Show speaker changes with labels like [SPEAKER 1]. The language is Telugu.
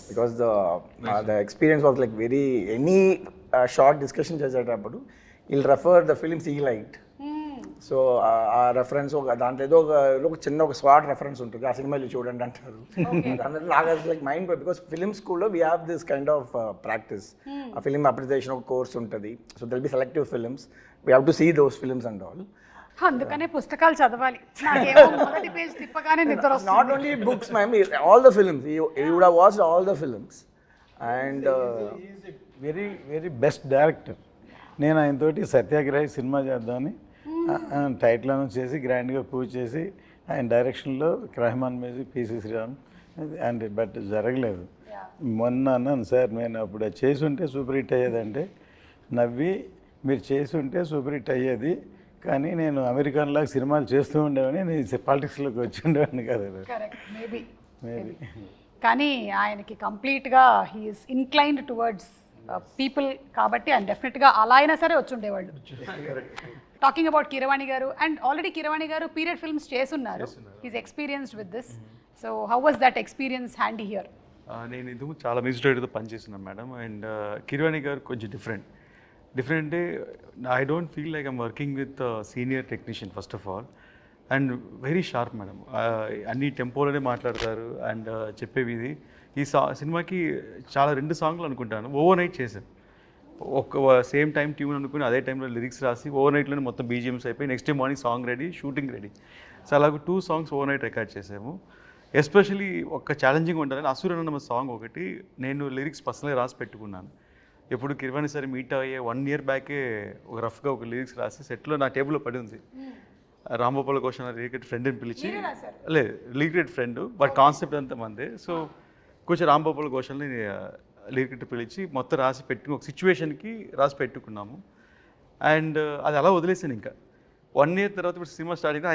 [SPEAKER 1] Because the experience was like very any short discussion చేసేటప్పుడు విల్ రెఫర్ ద ఫిలిమ్స్ ఈ లైట్. సో ఆ రెఫరెన్స్ దాంట్లో ఏదో ఒక చిన్న ఒక స్వాట్ రెఫరెన్స్ ఉంటుంది, ఆ సినిమాలు చూడండి అంటారు. నాకు లైక్ మైండ్ బికాస్ ఫిలిం స్కూల్లో we have this kind of practice. ఆ ఫిలిం అప్రిసియేషన్ ఒక కోర్స్ ఉంటుంది. So they'll be selective films, we have to see those films and all.
[SPEAKER 2] అందుకనే పుస్తకాలు చదవాలి. నాకేమో మొదటి పేజ్ తిప్పగానే నిద్ర వస్తుంది.
[SPEAKER 1] Not only books ma'am, all the films you would have watched all the films. And
[SPEAKER 3] very very best director. నేను ఆయనతోటి సత్యాగ్రహి సినిమా చేద్దామని టైటిల్ అనౌన్స్ చేసి గ్రాండ్గా పూజ చేసి ఆయన డైరెక్షన్లో Rahman music PC Sreeram and but జరగలేదు. మొన్న అన్నాను సార్ నేను అప్పుడు అది చేసి ఉంటే సూపర్ హిట్ అయ్యేదంటే నవ్వి మీరు చేసి ఉంటే సూపర్ హిట్ అయ్యేది, కానీ నేను అమెరికన్లాగా సినిమాలు చేస్తూ ఉండేవాడిని, నేను పాలిటిక్స్లోకి వచ్చి ఉండేవాడిని కదా.
[SPEAKER 2] మేబీ కానీ ఆయనకి కంప్లీట్గా హీఈస్ ఇన్క్లైన్డ్ టువర్డ్స్ పీపుల్ కాబట్టి ఆయన డెఫినెట్గా అలా అయినా సరే వచ్చి ఉండేవాళ్ళు. టాకింగ్ అబౌట్ కీరవాణి గారు, and already Keeravani garu period films చేస్తున్నారు. He's experienced with this. So how was that experience handy here?
[SPEAKER 4] నేను ఇందుకు చాలా మ్యూజిక్ డైరెక్టర్తో పనిచేస్తున్నాను మేడం. అండ్ కీరవాణి గారు కొంచెం డిఫరెంట్ అంటే I don't feel like I'm working with senior technician first of all. And very sharp madam, అన్ని టెంపోలోనే మాట్లాడతారు. అండ్ చెప్పేవి ఇది ఈ సినిమాకి చాలా 2 సాంగ్లు అనుకుంటాను ఓవర్ నైట్ చేశాను. ఒక సేమ్ టైం ట్యూన్ అనుకుని అదే టైంలో లిరిక్స్ రాసి ఓవర్ నైట్లోనే మొత్తం బీజిఎమ్స్ అయిపోయి next day morning song ready, shooting ready. So అలాగ 2 సాంగ్స్ ఓవర్ నైట్ రికార్డ్ చేసాము. ఎస్పెషలీ ఒక ఛాలెంజింగ్ ఉంటుందని అసురన్న సాంగ్ ఒకటి నేను లిరిక్స్ పర్సనల్గా రాసి పెట్టుకున్నాను. ఎప్పుడు కీరవాణి సార్ మీట్ అయ్యే 1 year బ్యాకే ఒక రఫ్గా ఒక లిరిక్స్ రాసి సెట్లో నా టేబుల్లో పడి ఉంది. రాంగోపాల్ ఘోష్ లిరిక్రెడ్ ఫ్రెండ్ని పిలిచి, లేదు లిరిక్రెడ్ ఫ్రెండ్ బట్ కాన్సెప్ట్ అంతా మందే. సో కొంచెం రాంగోపాల్ ఘోష్ని లిరిక్రెడ్ పిలిచి మొత్తం రాసి పెట్టుకుని ఒక సిచ్యువేషన్కి రాసి పెట్టుకున్నాము. అండ్ అది అలా వదిలేసాను. ఇంకా 1 year తర్వాత ఇప్పుడు సినిమా స్టార్ట్ అయినా